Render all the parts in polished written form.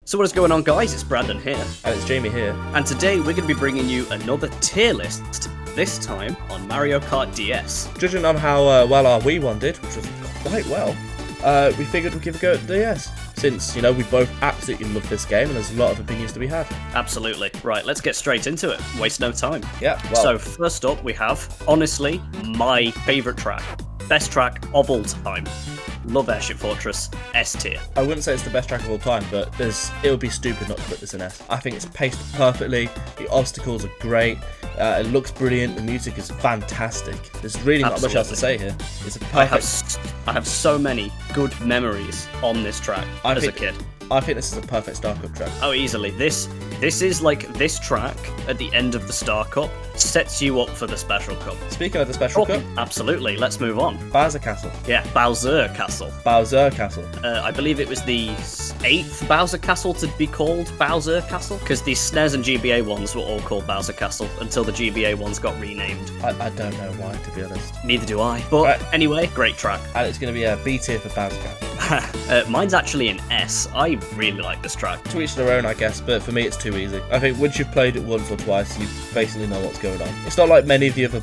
So what is going on, guys? It's Brandon here. And it's Jamie here. And today we're going to be bringing you another tier list, this time on Mario Kart DS. Judging on how well our Wii one did, which was quite well, we figured we'd give a go at the DS. Since, you know, we both absolutely love this game and there's a lot of opinions to be had. Absolutely. Right, let's get straight into it. Waste no time. Yeah, well. So first up we have, honestly, my favourite track. Best track of all time. Love Airship Fortress, S tier. I wouldn't say it's the best track of all time, but it would be stupid not to put this in S. I think it's paced perfectly, the obstacles are great, it looks brilliant, the music is fantastic. There's really not much else to say here. It's a perfect... I have so many good memories on this track as a kid. I think this is a perfect Star Cup track. Oh, easily. This is like this track at the end of the Star Cup sets you up for the Special Cup. Speaking of the Special Cup, absolutely. Let's move on. Bowser Castle. Yeah, Bowser Castle. Bowser Castle. I believe it was the 8th Bowser Castle to be called Bowser Castle, because the SNES and GBA ones were all called Bowser Castle until the GBA ones got renamed. I don't know why, to be honest. Neither do I. But anyway, great track. And it's going to be a B tier for Bowser Castle. Mine's actually an S. I really like this track. To each their own, I guess, but for me it's too easy. I think once you've played it once or twice, you basically know what's going on. It's not like many of the other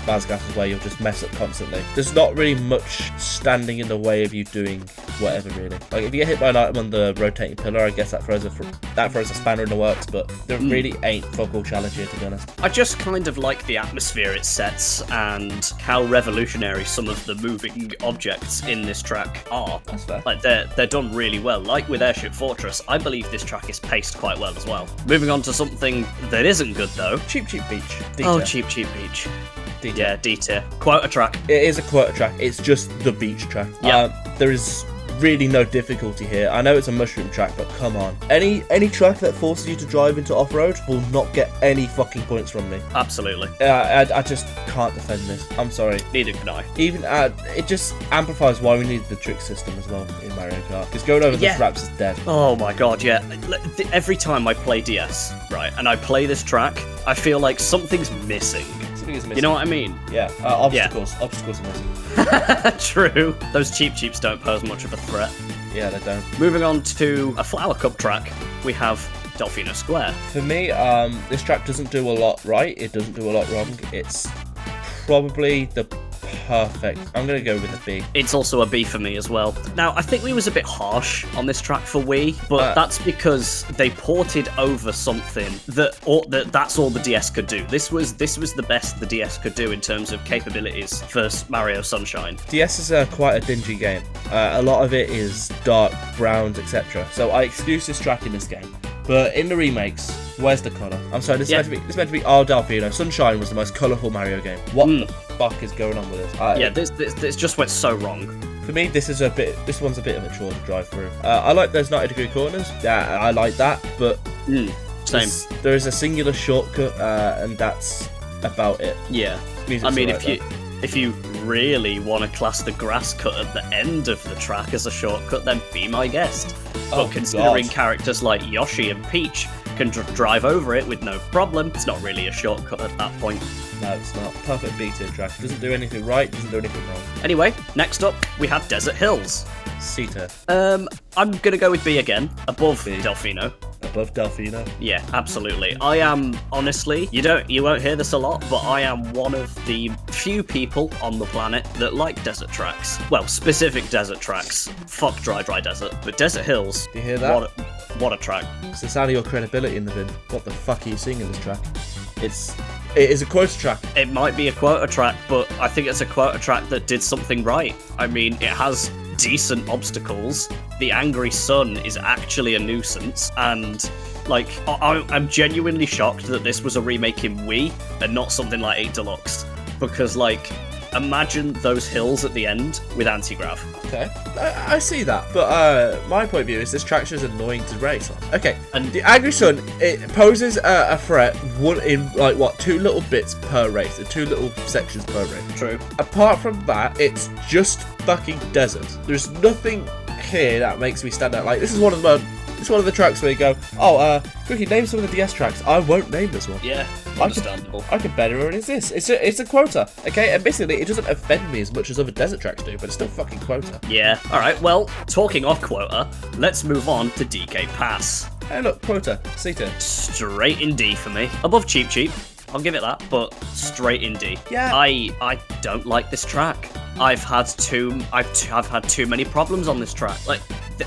Bowser Castles where you'll just mess up constantly. There's not really much standing in the way of you doing whatever, really. Like, if you get hit by an item on the rotating pillar, I guess that throws a spanner in the works, but there really ain't fuck all challenge here, to be honest. I just kind of like the atmosphere it sets and how revolutionary some of the moving objects in this track are. That's fair. Like, they're done really well. Like with Airship Fortress, I believe this track is paced quite well as well. Moving on to something that isn't good, though. Cheap Beach. D-tier. Oh, Cheap Beach. D-tier. Yeah, D-tier. Quota track. It is a quota track. It's just the beach track. Yeah. There is really no difficulty here. I know it's a mushroom track, but come on. Any track that forces you to drive into off-road will not get any fucking points from me. Absolutely. I just can't defend this. I'm sorry. Neither can I. Even it just amplifies why we need the trick system as well in Mario Kart. Because going over the traps is dead. Oh my god, yeah. Every time I play DS, right, and I play this track, I feel like something's missing. Something is missing. You know what I mean? Yeah. Obstacles. Yeah. Obstacles are missing. True. Those Cheeps don't pose much of a threat. Yeah, they don't. Moving on to a Flower Cup track, we have Delfino Square. For me, this track doesn't do a lot right. It doesn't do a lot wrong. It's probably the perfect. I'm going to go with a B. It's also a B for me as well. Now, I think we was a bit harsh on this track for Wii, but that's because they ported over something that's all the DS could do. This was the best the DS could do in terms of capabilities for Mario Sunshine. DS is quite a dingy game. A lot of it is dark, browns, etc. So I excuse this track in this game. But in the remakes, where's the colour? I'm sorry, this is meant to be our Delfino. Sunshine was the most colourful Mario game. What the fuck is going on with this? This just went so wrong. For me, this one's a bit of a chore to drive through. I like those 90-degree corners. Yeah, I like that, but same. There is a singular shortcut, and that's about it. Yeah, I mean, if you really want to class the grass cut at the end of the track as a shortcut, then be my guest. But considering characters like Yoshi and Peach can drive over it with no problem, it's not really a shortcut at that point. No, it's not. Perfect B-tier track. Doesn't do anything right, doesn't do anything wrong. Anyway, next up, we have Desert Hills. C-tier. I'm going to go with B again, above Delfino. Above Delfino? Yeah, absolutely. I am, honestly, you won't hear this a lot, but I am one of the few people on the planet that like desert tracks. Well, specific desert tracks. Fuck Dry Desert. But Desert Hills, do you hear that? What a track. It's the sound of your credibility in the bin. What the fuck are you singing this track? It is a quota track. It might be a quota track, but I think it's a quota track that did something right. I mean, it has decent obstacles. The angry sun is actually a nuisance, and like I'm genuinely shocked that this was a remake in Wii and not something like 8 Deluxe, because like imagine those hills at the end with anti-grav. Okay, I see that, but my point of view is this track's just annoying to race on. Okay, and the angry sun, it poses a threat in like 2 little bits per race, 2 little sections per race. True. Apart from that, it's just fucking desert. There's nothing here that makes me stand out. Like, this is one of the It's one of the tracks where you go, oh, Cookie, name some of the DS tracks. I won't name this one. Yeah, understandable. I can better it is this. It's a quota, okay? Admittedly, it doesn't offend me as much as other desert tracks do, but it's still fucking quota. Yeah. All right. Well, talking of quota, let's move on to DK Pass. Hey, look, quota, C tier. Straight in D for me. Above Cheap Cheap, I'll give it that, but straight in D. Yeah. I don't like this track. I've had too many problems on this track. Like,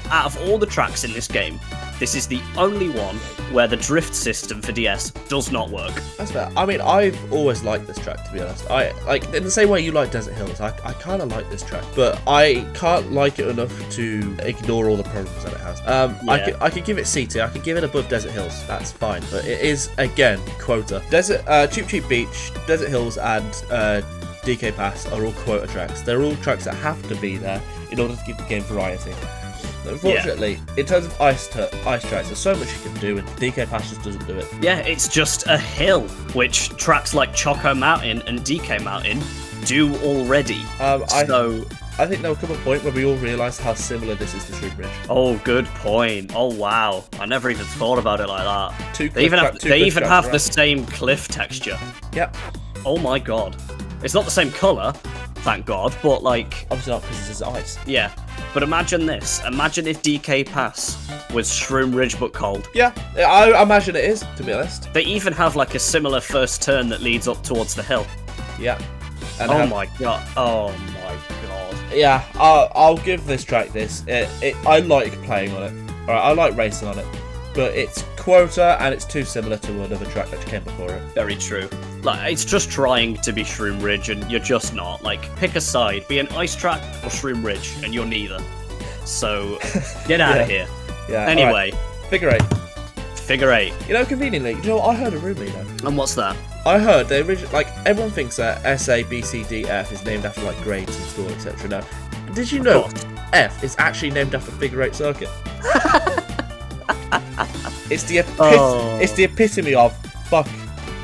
out of all the tracks in this game, this is the only one where the drift system for DS does not work. That's fair. I mean, I've always liked this track, to be honest. I like, in the same way you like Desert Hills, I kind of like this track, but I can't like it enough to ignore all the problems that it has. Yeah. I could give it C tier. I could give it above Desert Hills. That's fine, but it is again quota. Cheap Cheap Beach, Desert Hills, and DK Pass are all quota tracks. They're all tracks that have to be there in order to give the game variety. Unfortunately, in terms of ice tracks, there's so much you can do, and DK Pass just doesn't do it. Yeah, it's just a hill, which tracks like Choco Mountain and DK Mountain do already. I think there'll come a point where we all realise how similar this is to Shroom Ridge. Oh, good point. Oh, wow. I never even thought about it like that. They even have the same cliff texture. Yep. Oh my god. It's not the same colour, thank god, but like... Obviously not, because this is ice. Yeah. But imagine this. Imagine if DK Pass was Shroom Ridge but cold. Yeah, I imagine it is, to be honest. They even have like a similar first turn that leads up towards the hill. Yeah. And oh my god. Oh my god. Yeah, I'll give this track this. I like playing on it. Alright, I like racing on it. But it's quota and it's too similar to another track that came before it. Very true. Like, it's just trying to be Shroom Ridge and you're just not. Like, pick a side. Be an ice track or Shroom Ridge and you're neither. So, get out of here. Yeah. Anyway. Right. Figure 8. Figure 8. You know, conveniently, you know what? I heard a rumour, you know. And what's that? I heard they originally, like, everyone thinks that S, A, B, C, D, F is named after, like, grades in school, etc. Now, did you know F is actually named after Figure 8 Circuit? It's the epitome of fuck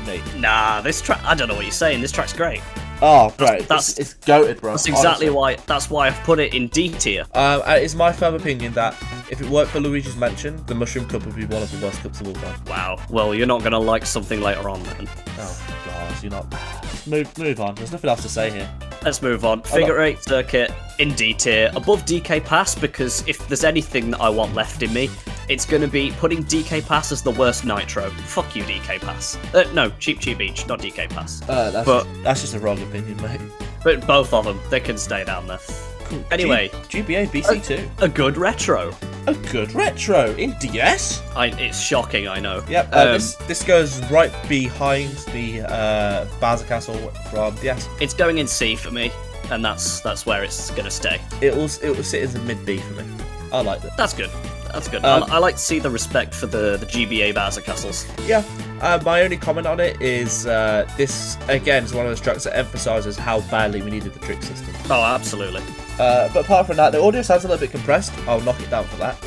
me. Nah, this track, I don't know what you're saying. This track's great. Oh, great. It's goated, bro. That's exactly why. That's why I've put it in D tier. It's my firm opinion that if it worked for Luigi's Mansion, the Mushroom Cup would be one of the worst cups of all time. Wow. Well, you're not gonna like something later on then. Oh god, you're not. Move on. There's nothing else to say here. Let's move on. Figure 8 Circuit in D tier, above DK Pass, because if there's anything that I want left in me, it's going to be putting DK Pass as the worst Nitro. Fuck you, DK Pass. No, Cheap Cheap Beach, not DK Pass. That's just a wrong opinion, mate. But both of them, they can stay down there. Cool. Anyway. GBA BC2. A good retro. A good retro in DS? It's shocking, I know. Yep, this goes right behind the Bowser Castle from DS. It's going in C for me, and that's where it's going to stay. It will sit as a mid B for me. I like it. That's good. That's good. I like to see the respect for the GBA Bowser Castles. Yeah. My only comment on it is this, again, is one of those tracks that emphasises how badly we needed the trick system. Oh, absolutely. But apart from that, the audio sounds a little bit compressed. I'll knock it down for that.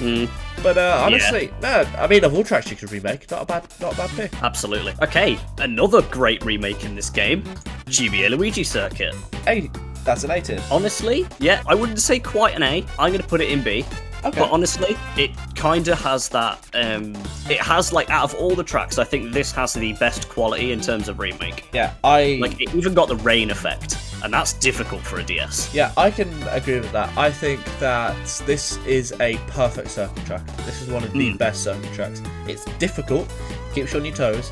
But honestly, I mean, of all tracks you could remake, not a bad pick. Absolutely. Okay, another great remake in this game, GBA Luigi Circuit. Hey, that's an A tier. Honestly, yeah, I wouldn't say quite an A. I'm going to put it in B. Okay. But honestly, it kind of has that, it has, like, out of all the tracks, I think this has the best quality in terms of remake. Yeah, Like, it even got the rain effect, and that's difficult for a DS. Yeah, I can agree with that. I think that this is a perfect circuit track. This is one of the best circuit tracks. It's difficult, keeps you on your toes,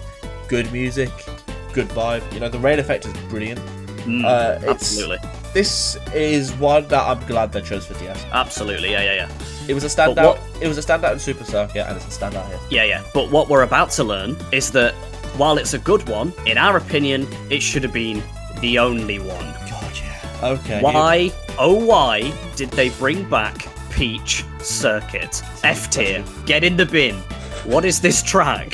good music, good vibe. You know, the rain effect is brilliant. Absolutely. This is one that I'm glad they chose for DS. Absolutely, yeah. It was a standout. It was a standout in Super Circuit, and it's a standout here. Yeah. But what we're about to learn is that while it's a good one, in our opinion, it should have been the only one. God, yeah. Okay. Why did they bring back Peach Circuit? F tier. Get in the bin. What is this track?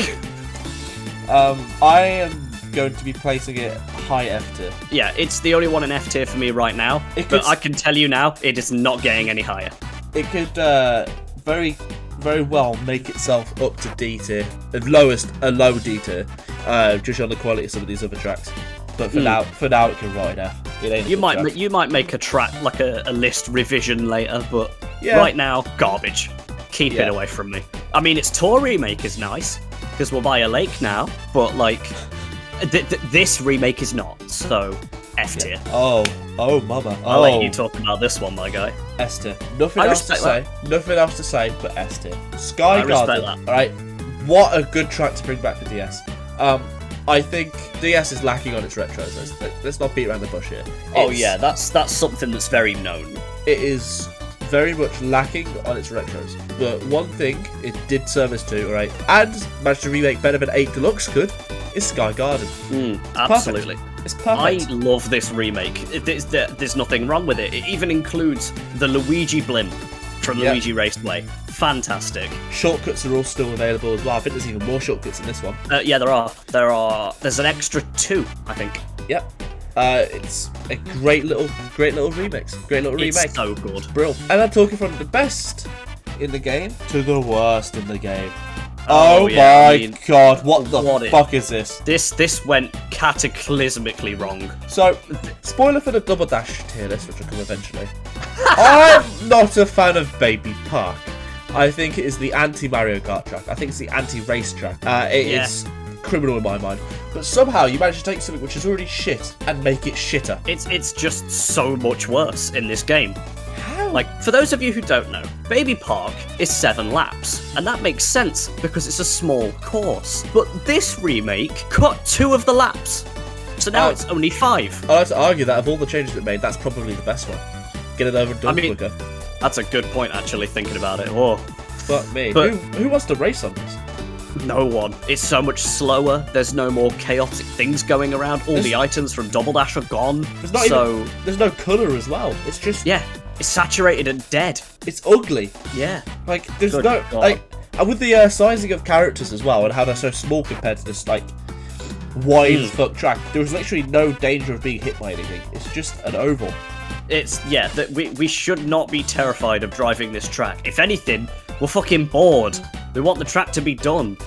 I am going to be placing it high F tier. Yeah, it's the only one in F tier for me right now. But I can tell you now, it is not getting any higher. It could very, very well make itself up to D tier, at lowest a low D tier, just on the quality of some of these other tracks. But for now, it can ride F. You might make a track like a list revision later, but right now, garbage. Keep it away from me. I mean, its tour remake is nice because we'll buy a lake now, but like, this remake is not. So F tier. Oh, mama. I'll let you talk about this one, my guy. S tier. Nothing else to say. Nothing else to say, but S tier. Sky Garden. All right. What a good track to bring back for DS. I think DS is lacking on its retros. Let's not beat around the bush here. That's something that's very known. It is very much lacking on its retros. But one thing it did service to, right, and managed to remake better than 8 Deluxe could, is Sky Garden. Absolutely. It's perfect. I love this remake. There's nothing wrong with it. It even includes the Luigi blimp from Luigi Raceway. Fantastic. Shortcuts are all still available as well. I think there's even more shortcuts in this one. Yeah, there are. There's an extra 2, I think. Yep. It's a great little remix. Great little remake. It's so good. Brilliant. And I'm talking from the best in the game to the worst in the game. God, what the fuck is this? This went cataclysmically wrong. So, spoiler for the Double Dash tier list, which will come eventually. I'm not a fan of Baby Park. I think it is the anti-Mario Kart track. I think it's the anti-race track. It is criminal in my mind. But somehow you managed to take something which is already shit and make it shitter. It's just so much worse in this game. How? Like, for those of you who don't know, Baby Park is 7 laps, and that makes sense because it's a small course. But this remake cut 2 of the laps, so now it's only 5. I'd like to argue that of all the changes it made, that's probably the best one. Get it over and done quicker. That's a good point, actually, thinking about it. Oh, fuck me. But who wants to race on this? No one. It's so much slower. There's no more chaotic things going around. All the items from Double Dash are gone. There's no colour as well. It's just it's saturated and dead. It's ugly. Yeah. Like there's and with the sizing of characters as well and how they're so small compared to this like wide as fuck track. There was literally no danger of being hit by anything. It's just an oval. It's we should not be terrified of driving this track. If anything, we're fucking bored. We want the track to be done.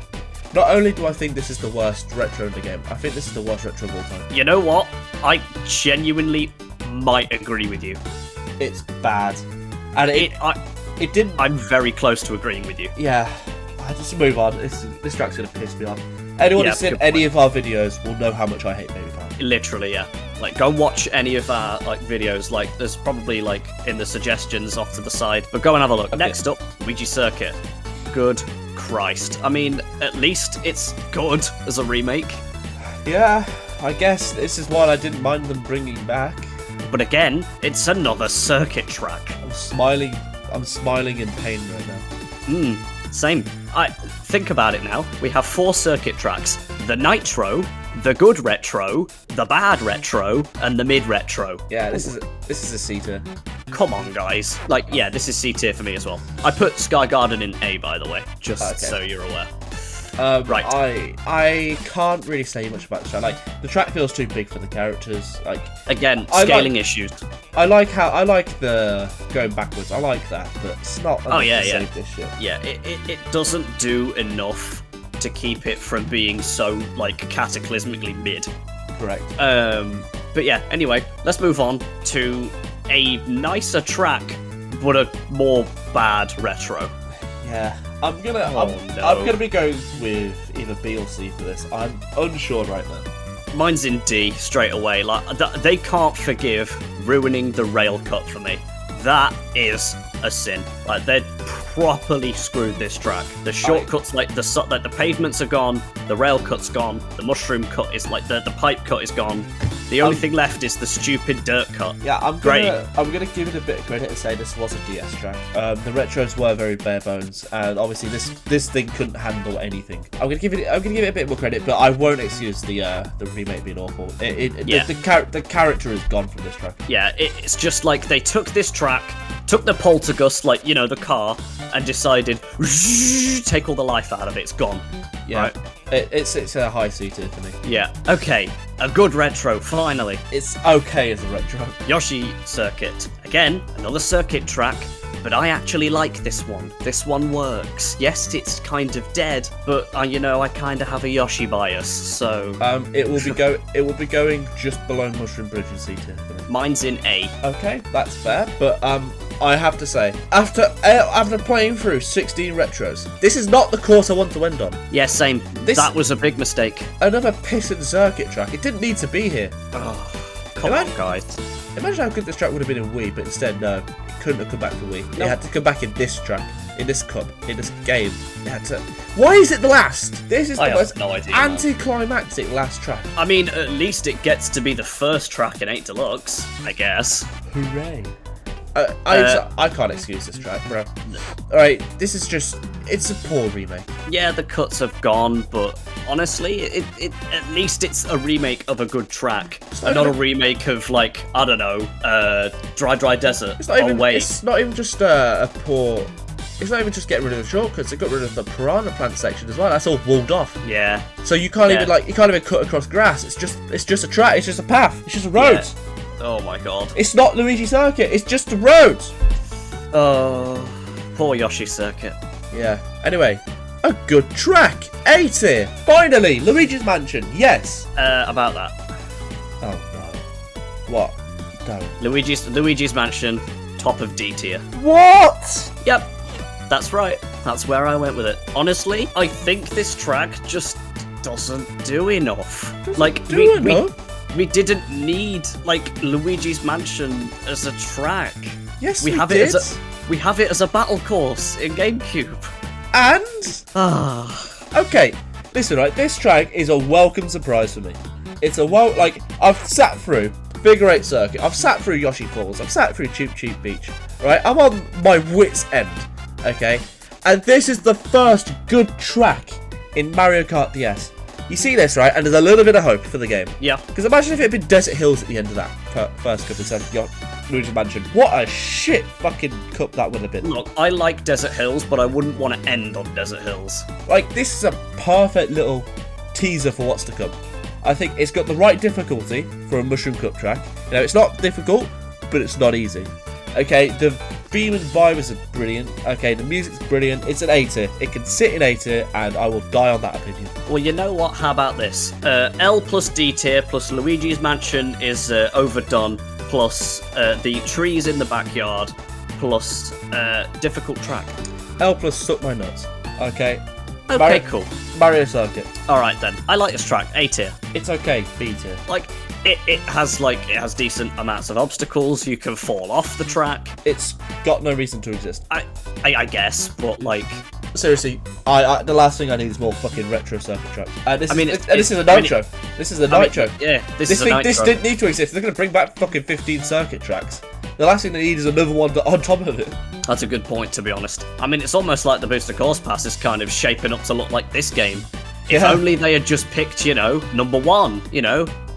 Not only do I think this is the worst retro in the game, I think this is the worst retro of all time. You know what? I genuinely might agree with you. It's bad. And it didn't... I'm very close to agreeing with you. Yeah. I just move on. This track's gonna piss me off. Anyone who's seen any of our videos will know how much I hate Baby Park. Literally, yeah. Like, go watch any of our videos. Like, there's probably in the suggestions off to the side. But go and have a look. Okay. Next up, Luigi Circuit. Good Christ. I mean, at least it's good as a remake. Yeah, I guess this is what I didn't mind them bringing back. But again, it's another circuit track. I'm smiling in pain right now. Same. Think about it now. We have 4 circuit tracks. The Nitro, the good retro, the bad retro, and the mid retro. Yeah, this is a C tier. Come on, guys. This is C tier for me as well. I put Sky Garden in A, by the way, just so you're aware. Right. I can't really say much about the track. Like, the track feels too big for the characters. Like, again, scaling issues. I like the going backwards. I like that, but it's not enough to save this shit. Yeah, it doesn't do enough to keep it from being so cataclysmically mid. Correct. But yeah, anyway, let's move on to a nicer track, but a more bad retro. Yeah. I'm gonna be going with either B or C for this. I'm unsure right now. Mine's in D straight away. They can't forgive ruining the rail cut for me. That is a sin. They properly screwed this track. The shortcuts, the pavements are gone. The rail cut's gone. The mushroom cut is the pipe cut is gone. The only thing left is the stupid dirt cut. Yeah, I'm gonna give it a bit of credit and say this was a DS track. The retros were very bare bones, and obviously this thing couldn't handle anything. I'm gonna give it a bit more credit, but I won't excuse the remake being awful. The character is gone from this track. Yeah, it's just like they took this track, took the poltergust, the car, and decided take all the life out of it. It's gone. Yeah. Right? It's a high C tier for me. Yeah. Okay. A good retro, finally. It's okay as a retro. Yoshi Circuit. Again, another circuit track, but I actually like this one. This one works. Yes, it's kind of dead, but I kind of have a Yoshi bias, so it will be going just below Mushroom Bridge in C tier for me. Mine's in A. Okay, that's fair, but I have to say, after playing through 16 retros, this is not the course I want to end on. Yeah, same. That was a big mistake. Another pissing circuit track. It didn't need to be here. Oh, come on, guys. Imagine how good this track would have been in Wii, but instead, no. It couldn't have come back for Wii. It had to come back in this track, in this cup, in this game. It had to... Why is it the last? This is the most anticlimactic last track. I mean, at least it gets to be the first track in 8 Deluxe, I guess. Hooray. I can't excuse this track, bro. Alright, this is just... It's a poor remake. Yeah, the cuts have gone, but honestly, it at least it's a remake of a good track. Not a remake of, like, I don't know, Dry Desert. It's not even just a poor... It's not even just getting rid of the shortcuts. It got rid of the piranha plant section as well. That's all walled off. Yeah. So you can't even cut across grass. It's just a track. It's just a path. It's just a road. Yeah. Oh my god. It's not Luigi Circuit. It's just a road. Oh, poor Yoshi Circuit. Yeah. Anyway, a good track. A tier. Finally, Luigi's Mansion. Yes. About that. Oh no. What? Don't. Luigi's Mansion, top of D tier. What? Yep. That's right. That's where I went with it. Honestly, I think this track just doesn't do enough. We didn't need like Luigi's Mansion as a track. Yes, we have did. We have it as a battle course in GameCube. And okay, listen, right. This track is a welcome surprise for me. It's I've sat through Figure 8 Circuit. I've sat through Yoshi Falls. I've sat through Cheap Beach. Right, I'm on my wit's end. Okay, and this is the first good track in Mario Kart DS. You see this, right? And there's a little bit of hope for the game. Yeah. Because imagine if it had been Desert Hills at the end of that first cup instead of Luigi's Mansion. What a shit fucking cup that would have been. Look, I like Desert Hills, but I wouldn't want to end on Desert Hills. Like, this is a perfect little teaser for what's to come. I think it's got the right difficulty for a Mushroom Cup track. You know, it's not difficult, but it's not easy. Okay, the theme and vibes are brilliant. Okay, the music's brilliant. It's an A tier. It can sit in A tier, and I will die on that opinion. Well, you know what? How about this? L plus D tier plus Luigi's Mansion is overdone, plus the trees in the backyard, plus difficult track. L plus suck my nuts. Okay. Okay, cool. Mario Circuit. All right then. I like this track. A tier. It's okay. B tier. Like. It has decent amounts of obstacles. You can fall off the track. It's got no reason to exist. I guess, but like seriously, the last thing I need is more fucking retro circuit tracks. This is a nitro. This is a nitro. This is a nitro. This didn't need to exist. They're gonna bring back fucking 15 circuit tracks. The last thing they need is another one on top of it. That's a good point, to be honest. I mean, it's almost like the Booster Course Pass is kind of shaping up to look like this game. If only they had just picked, number 1,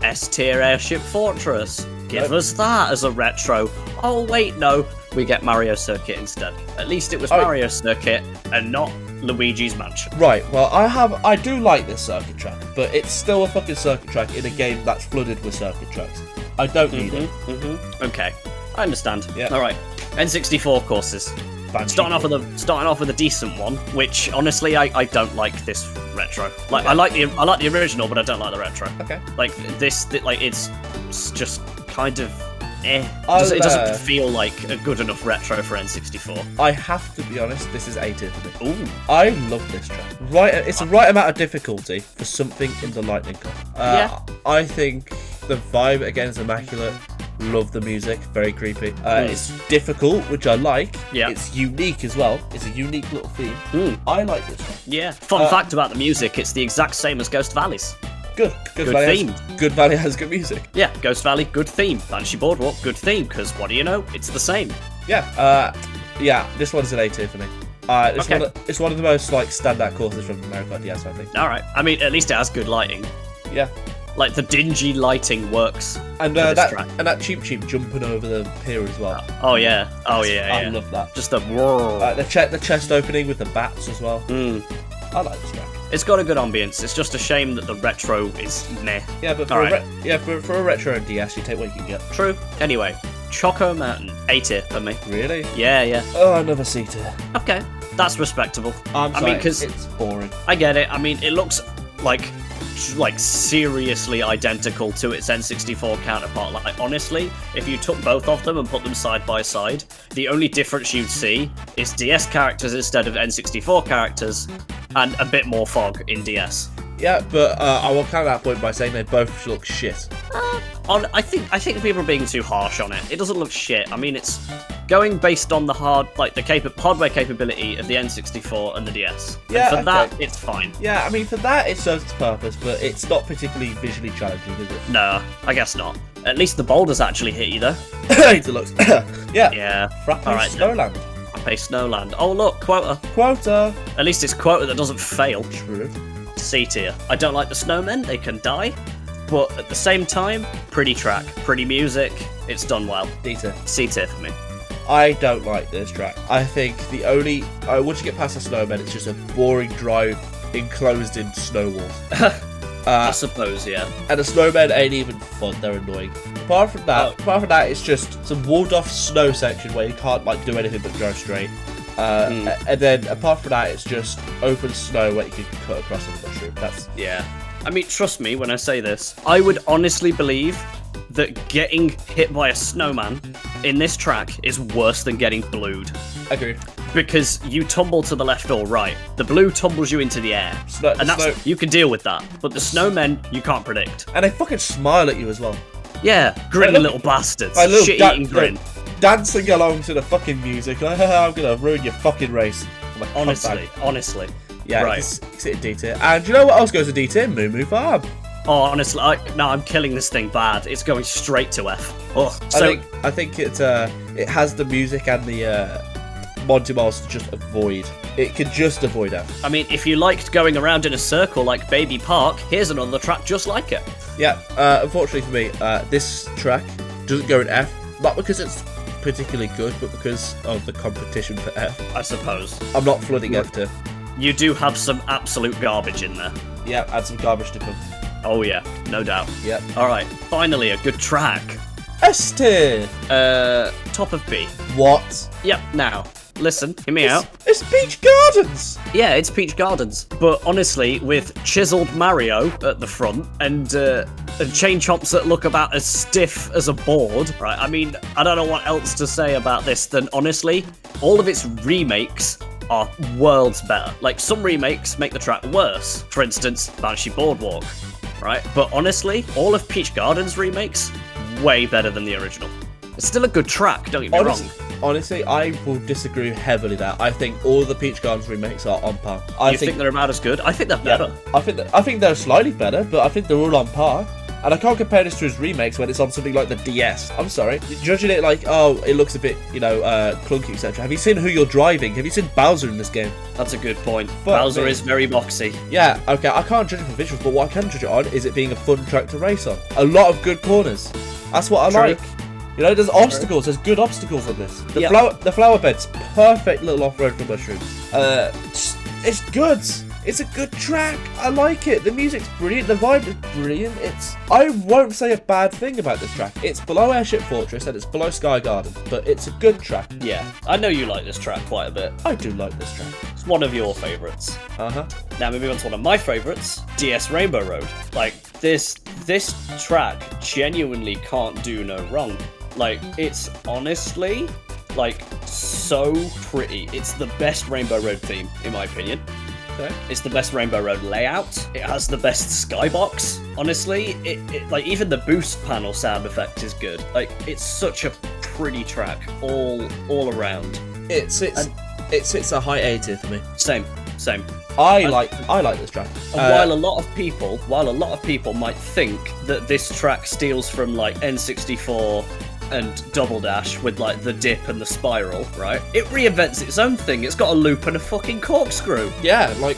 S-tier Airship Fortress. Give us that as a retro. Oh, wait, no. We get Mario Circuit instead. At least it was Mario Circuit and not Luigi's Mansion. Right, well, I do like this circuit track, but it's still a fucking circuit track in a game that's flooded with circuit tracks. I don't need it. Okay, I understand. Yeah. All right, N64 courses. Starting off with a decent one, which honestly I don't like this retro. Like, okay. I like the original, but I don't like the retro. Okay. Like it's just kind of it doesn't feel like a good enough retro for N64. I have to be honest, this is A tier for me. Ooh. I love this track. It's the right amount of difficulty for something in the Lightning Cup. Yeah. I think the vibe again is immaculate. Love the music, very creepy. It's difficult, which I like. Yeah. It's unique as well. It's a unique little theme. I like this one. Yeah. Fun fact about the music, it's the exact same as Ghost Valley's. Good theme. Good Valley has good music. Yeah, Ghost Valley, good theme. Banshee Boardwalk, good theme, because what do you know? It's the same. Yeah. This one's an A tier for me. It's one of the most standout courses from Mario Kart DS, I think. All right. I mean, at least it has good lighting. Yeah. Like, the dingy lighting works. And that cheap jumping over the pier as well. Oh yeah. I love that. Just the whirl. The chest opening with the bats as well. I like this track. It's got a good ambience. It's just a shame that the retro is meh. Yeah, but for a retro and DS, you take what you can get. True. Anyway, Choco Mountain, A tier for me. Really? Yeah. Oh, another C tier. Okay, that's respectable. I mean, because it's boring. I get it. I mean, it looks like like seriously identical to its N64 counterpart. Like honestly, if you took both of them and put them side by side, the only difference you'd see is DS characters instead of N64 characters, and a bit more fog in DS. Yeah, but I will counter that point by saying they both look shit. I think people are being too harsh on it. It doesn't look shit. I mean, it's going based on the hardware capability of the N64 and the DS. Yeah, and for that, okay. it's fine. Yeah, I mean, for that, it serves its purpose, but it's not particularly visually challenging, is it? No, I guess not. At least the boulders actually hit you, though. It looks. Yeah. Yeah. Frappe All right, Snowland. Frappe Snowland. Oh, look, quota. Quota. At least it's quota that doesn't fail. True. C tier. I don't like the snowmen, they can die. But at the same time, pretty track, pretty music, it's done well. D tier. C tier for me. I don't like this track. I think the only... once you get past the snowman, it's just a boring drive enclosed in snow walls. I suppose, yeah. And the snowmen ain't even fun, they're annoying. Apart from that, it's just some walled off snow section where you can't like do anything but drive straight. And then apart from that, it's just open snow where you can cut across on the mushroom. That's... Yeah. I mean, trust me when I say this, I would honestly believe that getting hit by a snowman in this track is worse than getting blued. Agreed. Because you tumble to the left or right. The blue tumbles you into the air. You can deal with that. But the snowmen, you can't predict. And they fucking smile at you as well. Yeah, grinning little bastards. Shit-eating grin. Dancing along to the fucking music. Like, I'm gonna ruin your fucking race. Like, honestly. Yeah, right. It's in D tier. And do you know what else goes to D tier? Moo Moo Farm. Oh, honestly, I'm killing this thing bad. It's going straight to F. Oh, so I think it has the music and the Monty Miles to just avoid. It can just avoid F. I mean, if you liked going around in a circle like Baby Park, here's another track just like it. Yeah, unfortunately for me, this track doesn't go in F. Not because it's particularly good, but because of the competition for F. I suppose. I'm not flooding F tier. You do have some absolute garbage in there. Yeah, add some garbage to come. Oh yeah, no doubt. Yep. Alright, finally a good track. S tier! Top of B. What? Yep, now, listen, hear me out. It's Peach Gardens! Yeah, it's Peach Gardens. But honestly, with chiseled Mario at the front and chain chomps that look about as stiff as a board, right? I mean, I don't know what else to say about this than honestly, all of its remakes are worlds better. Like, some remakes make the track worse. For instance, Banshee Boardwalk, right? But honestly, all of Peach Gardens remakes, way better than the original. It's still a good track, don't get me wrong. Honestly, I will disagree heavily there. I think all the Peach Gardens remakes are on par. You think they're about as good? I think they're better. I think they're slightly better, but I think they're all on par. And I can't compare this to his remakes when it's on something like the DS. I'm sorry. You're judging it like, oh, it looks a bit, clunky, etc. Have you seen who you're driving? Have you seen Bowser in this game? That's a good point. Bowser is very boxy. Yeah, okay, I can't judge it for visuals, but what I can judge it on is it being a fun track to race on. A lot of good corners. That's what I like. You know, there's obstacles. There's good obstacles on this. The flower bed's perfect little off-road for mushrooms. It's good. It's a good track. I like it. The music's brilliant. The vibe is brilliant. I won't say a bad thing about this track. It's below Airship Fortress and it's below Sky Garden, but it's a good track. Yeah, I know you like this track quite a bit. I do like this track. It's one of your favourites. Now moving on to one of my favourites, DS Rainbow Road. Like, this track genuinely can't do no wrong. Like, it's honestly, like, so pretty. It's the best Rainbow Road theme, in my opinion. Okay. It's the best Rainbow Road layout. It has the best skybox. Honestly, it like, even the boost panel sound effect is good. Like, it's such a pretty track all around. It sits a high A tier for me. Same. I like this track. While a lot of people might think that this track steals from like N64 and Double Dash with like the dip and the spiral, right? It reinvents its own thing. It's got a loop and a fucking corkscrew. Yeah, like,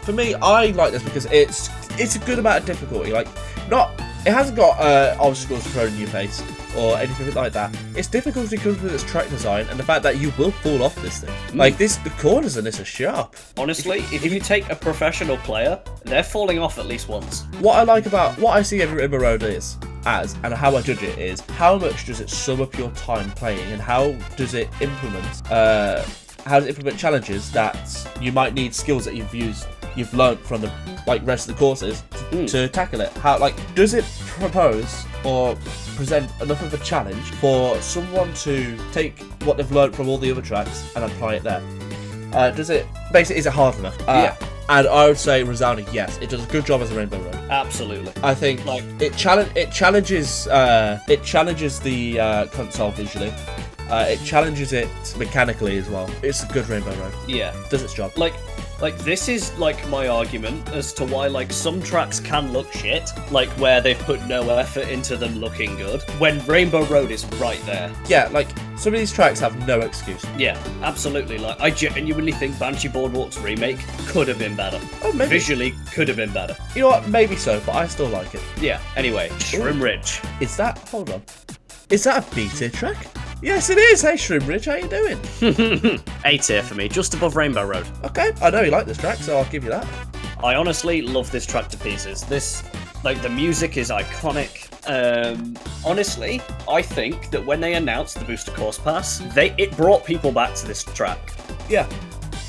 for me, I like this because it's a good amount of difficulty. Like, it hasn't got obstacles thrown in your face or anything like that. Its difficulty comes with its track design and the fact that you will fall off this thing. Like, the corners in this are sharp. Honestly, if you take a professional player, they're falling off at least once. What I see every Rainbow Road and how I judge it is, how much does it sum up your time playing and how does it implement challenges that you might need skills that you've used you've learnt from the rest of the courses to tackle it. How does it propose or present enough of a challenge for someone to take what they've learnt from all the other tracks and apply it there? Does it basically, is it hard enough? Yeah. And I would say resounding yes. It does a good job as a Rainbow Road. Absolutely. I think it challenges the console visually. It challenges it mechanically as well. It's a good Rainbow Road. Yeah. Does its job. This is my argument as to why some tracks can look shit, where they've put no effort into them looking good, when Rainbow Road is right there. Yeah, some of these tracks have no excuse. Yeah, absolutely. I genuinely think Banshee Boardwalk's remake could have been better. Oh, maybe. Visually could have been better. You know what? Maybe so, but I still like it. Yeah. Anyway, Shroom Ridge. Hold on. Is that a B-tier track? Yes, it is. Hey, Shroom Ridge, how you doing? A tier for me, just above Rainbow Road. Okay, I know you like this track, so I'll give you that. I honestly love this track to pieces. The music is iconic. Honestly, I think that when they announced the Booster Course Pass, it brought people back to this track. Yeah.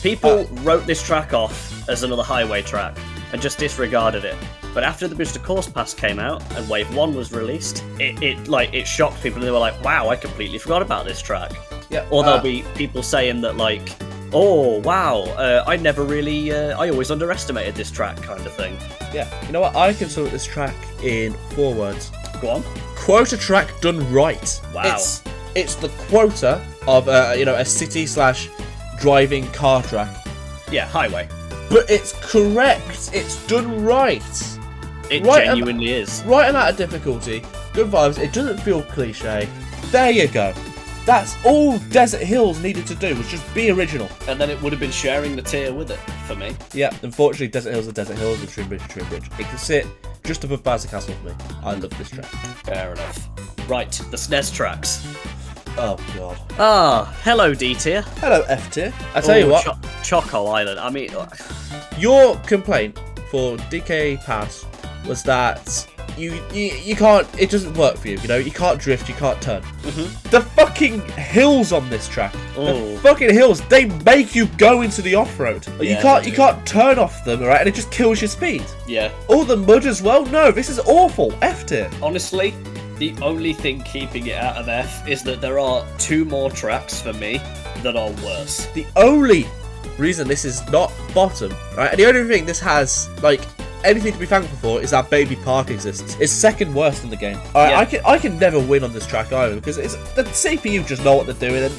People wrote this track off as another highway track and just disregarded it. But after the Booster Course Pass came out and Wave 1 was released, it shocked people and they were like, wow, I completely forgot about this track. Yeah. Or there'll be people saying that oh, wow, I never really, I always underestimated this track kind of thing. Yeah. You know what? I can sort this track in 4 words. Go on. Quota track done right. Wow. It's the quota of, a city/driving car track. Yeah, highway. But it's correct. It's done right. It genuinely is. Right amount of difficulty. Good vibes. It doesn't feel cliche. There you go. That's all Desert Hills needed to do, was just be original. And then it would have been sharing the tier with it, for me. Yeah, unfortunately, Desert Hills are Desert Hills and Shroom Ridge are Shroom Ridge. It can sit just above Bowser Castle for me. I love this track. Fair enough. Right, the SNES tracks. Oh, God. Hello, D tier. Hello, F tier. I tell you what. Choco Island. I mean... Your complaint for DK Pass was that you can't, it doesn't work for you, you can't drift, you can't turn. Mm-hmm. The fucking hills on this track, Oh. the fucking hills, they make you go into the off-road. Yeah, you can't turn off them, right, and it just kills your speed. Yeah. All the mud as well, no, this is awful, F tier. Honestly, the only thing keeping it out of F is that there are 2 more tracks for me that are worse. The only reason this is not bottom, right, and the only thing this has, anything to be thankful for is that Baby Park exists. It's second worst in the game. Alright, yeah. I can never win on this track either because the CPU just know what they're doing. And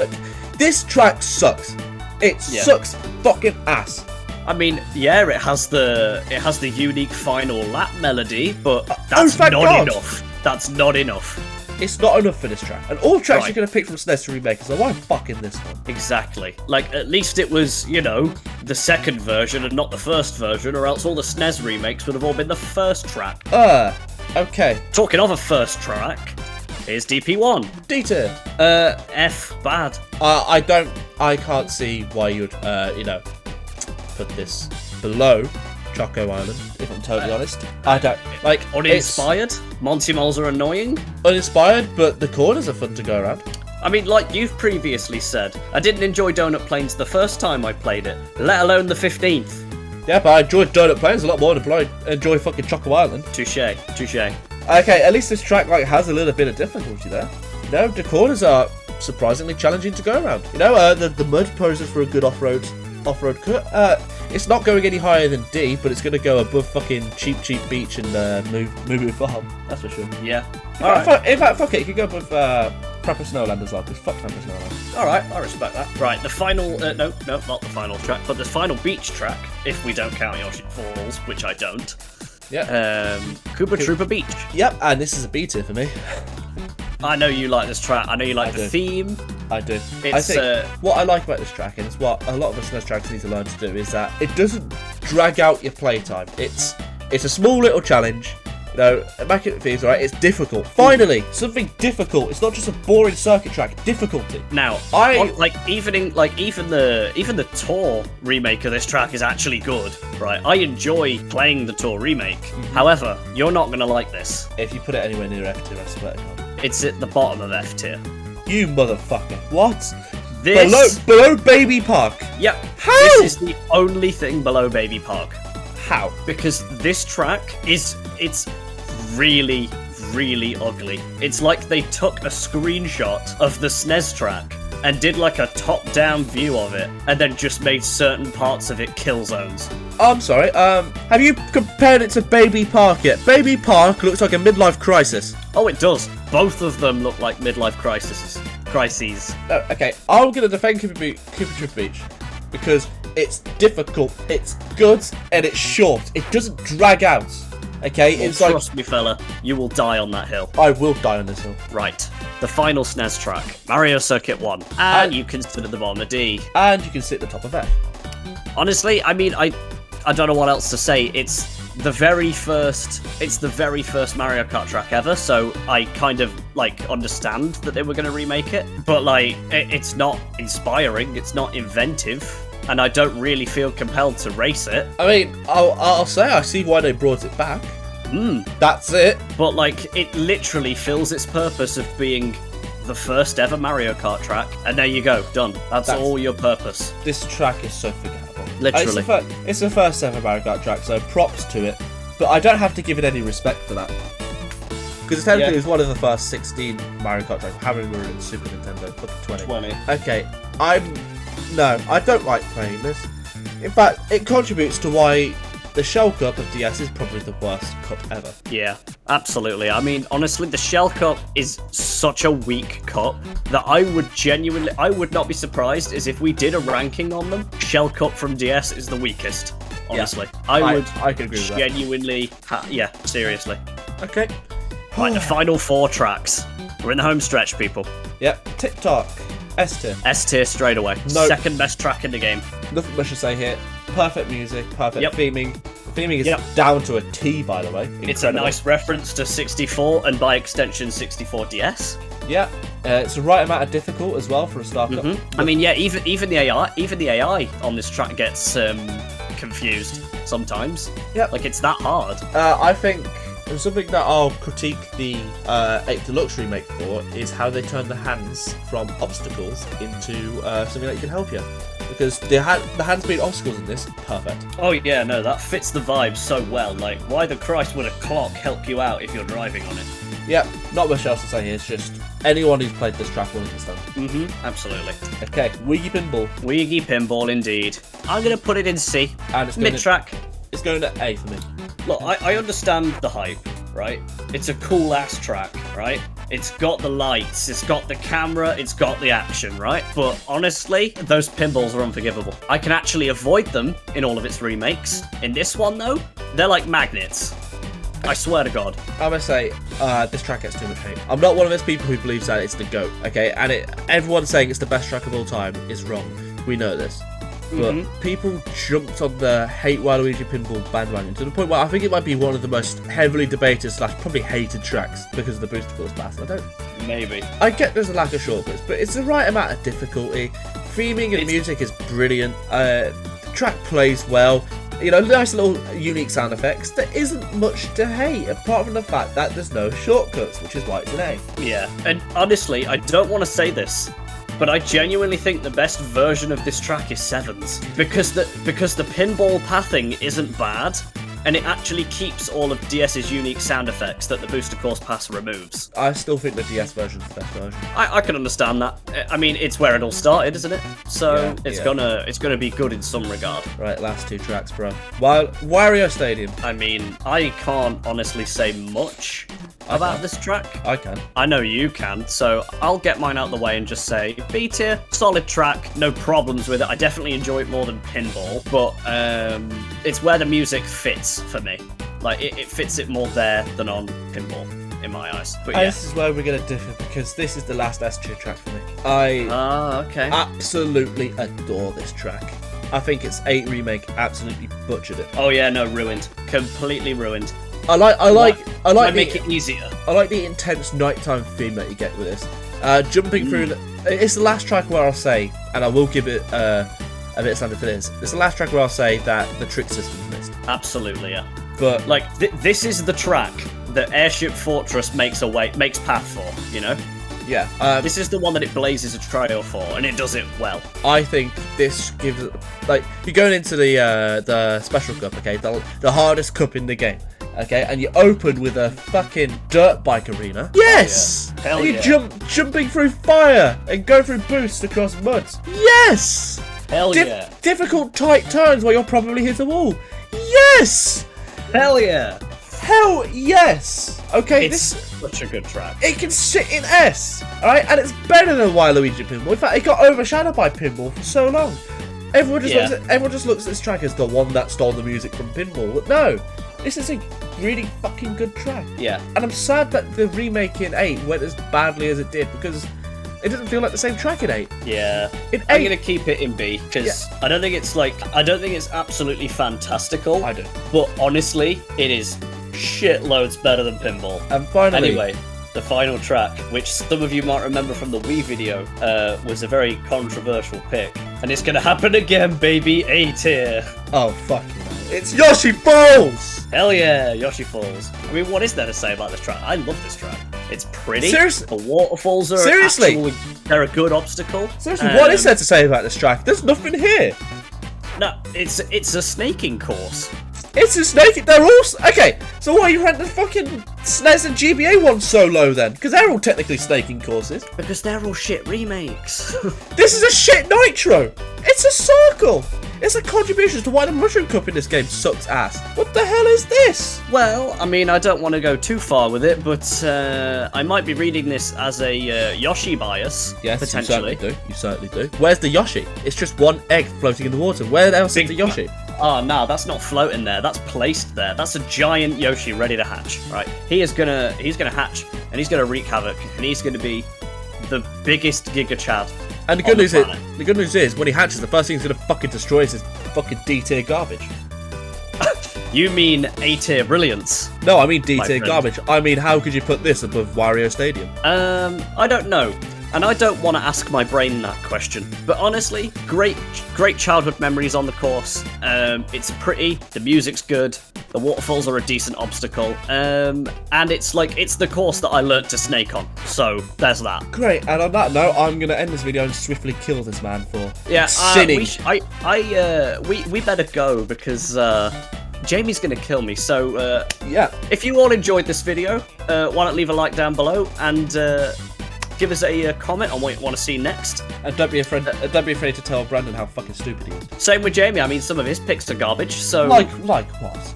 this track sucks. It sucks fucking ass. I mean, yeah, it has the unique final lap melody, but that's not enough. That's not enough. It's not enough for this track. And all tracks you're going to pick from SNES to remake, so why fucking this one? Exactly. At least it was, the second version and not the first version, or else all the SNES remakes would have all been the first track. Okay. Talking of a first track, here's DP1. D tier. F, bad. I can't see why you'd, put this below Choco Island, if I'm totally honest. I don't uninspired. Monty Moles are annoying. Uninspired, but the corners are fun to go around. I mean, like you've previously said, I didn't enjoy Donut Plains the first time I played it, let alone the 15th. Yeah, but I enjoyed Donut Plains a lot more than I enjoy fucking Choco Island. Touche. Okay, at least this track has a little bit of difficulty there. The corners are surprisingly challenging to go around. The mud poses for a good off-road cut. It's not going any higher than D, but it's going to go above fucking Cheap Beach and Moo Farm. That's for sure. Yeah. In fact, fuck it. You can go above Prepper Snowland as well, because fuck Prepper Snowland. Alright, I respect that. Right, the final... no, not the final track, but the final beach track, if we don't count Yoshi Falls, which I don't. Yeah. Koopa Troopa Beach. Yep, and this is a B tier for me. I know you like this track. I know you like the theme. I do. I think what I like about this track, and it's what a lot of us SNES tracks need to learn to do, is that it doesn't drag out your playtime. It's a small little challenge. Immaculate Thieves, right? It's difficult. Finally, something difficult. It's not just a boring circuit track. Difficulty. Now, even the Tour remake of this track is actually good, right? I enjoy playing the Tour remake. Mm-hmm. However, you're not gonna like this. If you put it anywhere near F tier, I swear to God. It's at the bottom of F tier. You motherfucker. What? This... Below Baby Park? Yep. How? This is the only thing below Baby Park. How? Because this track it's really, really ugly. It's like they took a screenshot of the SNES track and did like a top-down view of it, and then just made certain parts of it kill zones. I'm sorry, have you compared it to Baby Park yet? Baby Park looks like a midlife crisis. Oh, it does. Both of them look like midlife crises. No, okay, I'm going to defend Cupid Beach because it's difficult, it's good, and it's short. It doesn't drag out. Okay, Well, it's like... trust me, fella, you will die on that hill. I will die on this hill. Right. The final SNES track, Mario Circuit 1. And you can sit at the bottom of D. And you can sit at the top of F. Honestly, I mean, I don't know what else to say. It's the very first Mario Kart track ever, so I kind of, like, understand that they were going to remake it. But, like, it's not inspiring, it's not inventive, and I don't really feel compelled to race it. I mean, I'll say I see why they brought it back. That's it. But, like, it literally fills its purpose of being the first ever Mario Kart track, and there you go, done. That's all your purpose. This track is so forgettable. Literally. It's the first ever Mario Kart track, so props to it. But I don't have to give it any respect for that. Because technically it was one of the first 16 Mario Kart tracks. How many were in Super Nintendo? 20. Okay, No, I don't like playing this. In fact, it contributes to why the Shell Cup of DS is probably the worst cup ever. Yeah, absolutely. I mean, honestly, the Shell Cup is such a weak cup that I would not be surprised as if we did a ranking on them. Shell Cup from DS is the weakest, honestly. Yeah, I can agree with that. Genuinely, yeah, seriously. Okay. Right, the final 4 tracks. We're in the home stretch, people. Yep, TikTok. S tier. S tier straight away. No. Second best track in the game. Nothing much to say here. Perfect music, perfect Yep. theming. The theming is down to a T, by the way. Incredible. It's a nice reference to 64 and by extension 64DS. Yeah, it's the right amount of difficult as well for a Star Cup. I mean, yeah, even the AI on this track gets confused sometimes. Yeah, like it's that hard. I think something that I'll critique the 8 Deluxe remake for is how they turn the hands from obstacles into something that can help you. Because the hands being obstacles in this, perfect. Oh yeah, no, that fits the vibe so well. Like, why the Christ would a clock help you out if you're driving on it? Yep, not much else to say here. It's just anyone who's played this track will understand. Absolutely. Okay, Wiggy Pinball. Wiggy Pinball, indeed. I'm gonna put it in C. And it's mid-track. It's going to A for me. Look, I understand the hype, right? It's a cool ass track, right? It's got the lights, it's got the camera, it's got the action, right? But honestly, those pinballs are unforgivable. I can actually avoid them in all of its remakes. In this one, though, they're like magnets. I swear to God. I'm gonna say, this track gets too much hate. I'm not one of those people who believes that it's the GOAT, okay? And everyone saying it's the best track of all time is wrong. We know this. But people jumped on the hate Waluigi Pinball bandwagon to the point where I think it might be one of the most heavily debated / probably hated tracks because of the booster course pass. Maybe. I get there's a lack of shortcuts, but it's the right amount of difficulty. Theming and music is brilliant. The track plays well. You know, nice little unique sound effects. There isn't much to hate apart from the fact that there's no shortcuts, which is why it's an A. Yeah, and honestly, I don't want to say this, but I genuinely think the best version of this track is 7's because the pinball pathing isn't bad, and it actually keeps all of DS's unique sound effects that the Booster Course Pass removes. I still think the DS version's the best version. I can understand that. I mean, it's where it all started, isn't it? So it's gonna be good in some regard. Right, last 2 tracks, bro. Wario Stadium. I mean, I can't honestly say much about this track. I can. I know you can, so I'll get mine out of the way and just say B tier, solid track, no problems with it. I definitely enjoy it more than Pinball, but it's where the music fits for me. Like, it fits it more there than on Pinball, in my eyes. But yeah. This is where we're going to differ, because this is the last S tier track for me. I okay. absolutely adore this track. I think its 8 remake absolutely butchered it. Oh yeah, no, ruined. Completely ruined. I like make it easier. I like the intense nighttime theme that you get with this. Jumping through it's the last track where I'll say, and I will give it a bit of standard for this. It's the last track where I'll say that the trick system's missed. Absolutely, yeah. But like this is the track that Airship Fortress makes path for, you know? Yeah. This is the one that it blazes a trail for, and it does it well. I think this gives, like, you're going into the special cup, okay, the hardest cup in the game, okay, and you open with a fucking dirt bike arena. Yes. Hell and yeah. you jumping through fire and go through boosts across muds. Yes. Hell yeah. Difficult tight turns where you'll probably hit a wall. Yes. Hell yeah. Hell yes. Okay, It's such a good track. it can sit in S, alright? And it's better than Waluigi Pinball. In fact, it got overshadowed by Pinball for so long. Everyone just looks at this track as the one that stole the music from Pinball. But no, this is a really fucking good track. Yeah. And I'm sad that the remake in 8 went as badly as it did, because it doesn't feel like the same track in 8. Yeah. In I'm 8, gonna keep it in B because I don't think it's absolutely fantastical. I do. But honestly, it is shitloads better than Pinball. And finally, Anyway, the final track, which some of you might remember from the Wii video, was a very controversial pick. And it's gonna happen again, baby. A tier. oh fuck you, man. It's Yoshi Falls! Hell yeah, Yoshi Falls. I mean, what is there to say about this track? I love this track. It's pretty. Seriously? The waterfalls are they're a good obstacle. Seriously, what is there to say about this track? There's nothing here. No, it's a snaking course. It's a snake. They're all okay. So why you rank the fucking SNES and GBA ones so low then? Because they're all technically snaking courses. Because they're all shit remakes. This is a shit Nitro. It's a circle. It's a contribution to why the Mushroom Cup in this game sucks ass. What the hell is this? Well, I mean, I don't want to go too far with it, but I might be reading this as a Yoshi bias, Yes, potentially. You certainly do. Where's the Yoshi? It's just one egg floating in the water. Where else is the Yoshi? Oh, no, that's not floating there. That's placed there. That's a giant Yoshi ready to hatch, right? He's gonna hatch, and he's gonna wreak havoc, and he's gonna be the biggest Giga Chad. And the good news is, when he hatches, the first thing he's gonna fucking destroy is his fucking D-tier garbage. You mean A-tier brilliance? No, I mean D-tier friend. garbage. I mean, how could you put this above Wario Stadium? I don't know. And I don't want to ask my brain that question. But honestly, great childhood memories on the course. It's pretty, the music's good, the waterfalls are a decent obstacle, and it's the course that I learnt to snake on. So there's that. Great, and on that note, I'm gonna end this video and swiftly kill this man for We sinning. better go because Jamie's gonna kill me. So Yeah. if you all enjoyed this video, why not leave a like down below and give us a comment on what you want to see next. And don't be afraid to tell Brandon how fucking stupid he is. Same with Jamie. I mean, some of his picks are garbage. So Like what?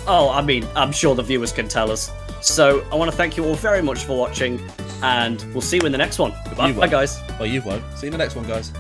oh, I mean, I'm sure the viewers can tell us. So I want to thank you all very much for watching, and we'll see you in the next one. Goodbye, You won't. Bye, guys. Well, you won't. See you in the next one, guys.